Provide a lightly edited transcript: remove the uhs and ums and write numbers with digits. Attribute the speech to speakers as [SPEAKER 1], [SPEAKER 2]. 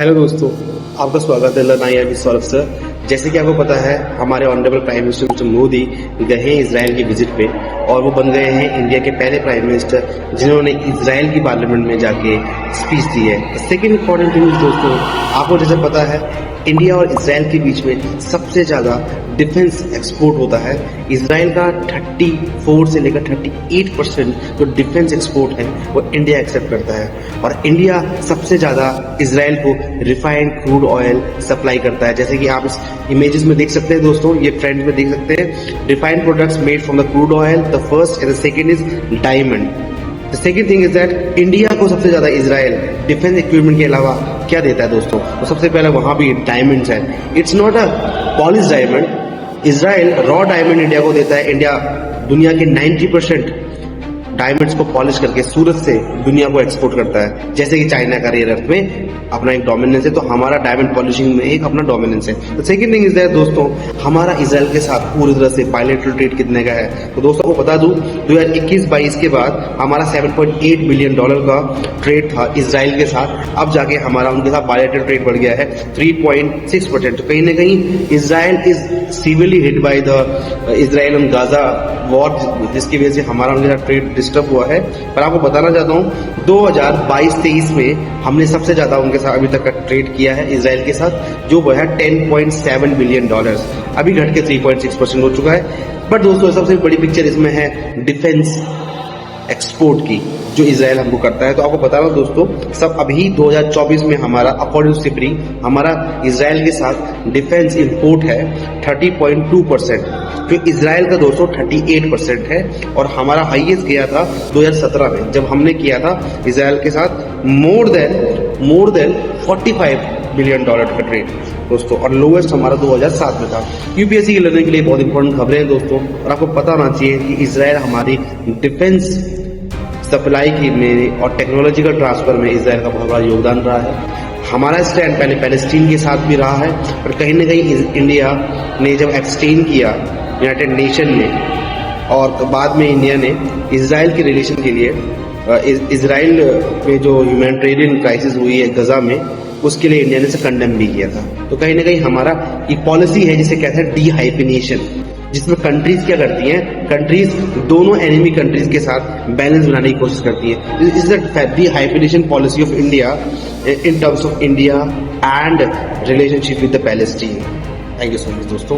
[SPEAKER 1] Hello दोस्तों, आपका स्वागत है लनाई सौरभ सर। जैसे कि आपको पता है, हमारे honourable prime minister mister Modi गए हैं इसराइल की विजिट पे और वो बन गए हैं इंडिया के पहले प्राइम मिनिस्टर जिन्होंने इसराइल की पार्लियामेंट में जाके स्पीच दी है। सेकेंड इंपॉर्टेंट थिंग दोस्तों, आपको जैसे पता है इंडिया और इसराइल के बीच में सबसे ज्यादा डिफेंस एक्सपोर्ट होता है। इसराइल का 34 से लेकर 38% जो डिफेंस एक्सपोर्ट है वो इंडिया एक्सेप्ट करता है और इंडिया सबसे ज्यादा इसराइल को रिफाइंड क्रूड ऑयल सप्लाई करता है। जैसे कि आप इस इमेजेस में देख सकते हैं दोस्तों, ये ट्रेंड में देख सकते हैं refined products made from the crude oil. The first and the second is diamond. The second thing is that India को सबसे ज्यादा इसराइल डिफेंस इक्विपमेंट के अलावा क्या देता है दोस्तों, तो सबसे पहले वहां भी डायमंड्स है। It's not a polish diamond. Israel raw diamond India को देता है। इंडिया दुनिया के 90% डायमंड्स को पॉलिश करके सूरत से दुनिया को एक्सपोर्ट करता है। जैसे कि चाइना का रेयर अर्थ में अपना एक डोमिनेंस है, तो हमारा डायमंड पॉलिशिंग में एक अपना डोमिनेंस है। तो सेकंड थिंग इज दैट दोस्तों, हमारा इसराइल के साथ पूरी तरह से बायलैटरल ट्रेड कितने का है, तो दोस्तों को बता दूं 2021-22 के बाद हमारा $7.8 बिलियन का ट्रेड था इसराइल के साथ। अब जाके हमारा उनके साथ बायलैटरल ट्रेड बढ़ गया है 3.6%। तो कहीं ना कहीं Israel is severely hit by the Israel and Gaza war, जिसकी वजह से हमारा उनके साथ ट्रेड डिस्टर्ब हुआ है। पर आपको बताना चाहता हूँ 2022-23 में हमने सबसे ज्यादा उनके साथ अभी तक का ट्रेड किया है इसराइल के साथ, जो वो है $10.7 बिलियन। अभी घट के 3.6% हो चुका है। बट दोस्तों सबसे बड़ी पिक्चर इसमें है डिफेंस एक्सपोर्ट की, जो इसराइल हमको करता है। तो आपको बता रहा हूं दोस्तों, सब अभी 2024 में हमारा अकॉर्डिंग टू सिपरी हमारा इसराइल के साथ डिफेंस इंपोर्ट है 30.2%, जो इसराइल का दोस्तों 38% है। और हमारा हाईएस्ट गया था 2017 में, जब हमने किया था इसराइल के साथ मोर देन $45 बिलियन का ट्रेड दोस्तों, और लोएस्ट हमारा 2007 में था। यूपीएससी के लड़ने के लिए बहुत इंपॉर्टेंट खबरें हैं दोस्तों, और आपको पता होना चाहिए कि इसराइल हमारी डिफेंस सप्लाई की में और टेक्नोलॉजिकल ट्रांसफर में इसराइल का बहुत बड़ा योगदान रहा है। हमारा स्टैंड पहले पैलेस्टीन के साथ भी रहा है, पर कहीं ना कहीं इंडिया ने जब एब्सटेन किया यूनाइटेड नेशन में, और बाद में इंडिया ने इसराइल के रिलेशन के लिए इसराइल में जो ह्यूमैनिटेरियन क्राइसिस हुई है गजा में, उसके लिए इंडिया ने इसे कंडेम भी किया था। तो कहीं ना कहीं हमारा एक पॉलिसी है जिसे कहते हैं डीहाइफिनेशन, जिसमें कंट्रीज क्या करती हैं, कंट्रीज दोनों एनिमी कंट्रीज के साथ बैलेंस बनाने की कोशिश करती है। Is the dehyphenation policy of India in terms of India and relationship with the Palestine. Thank you so much दोस्तों।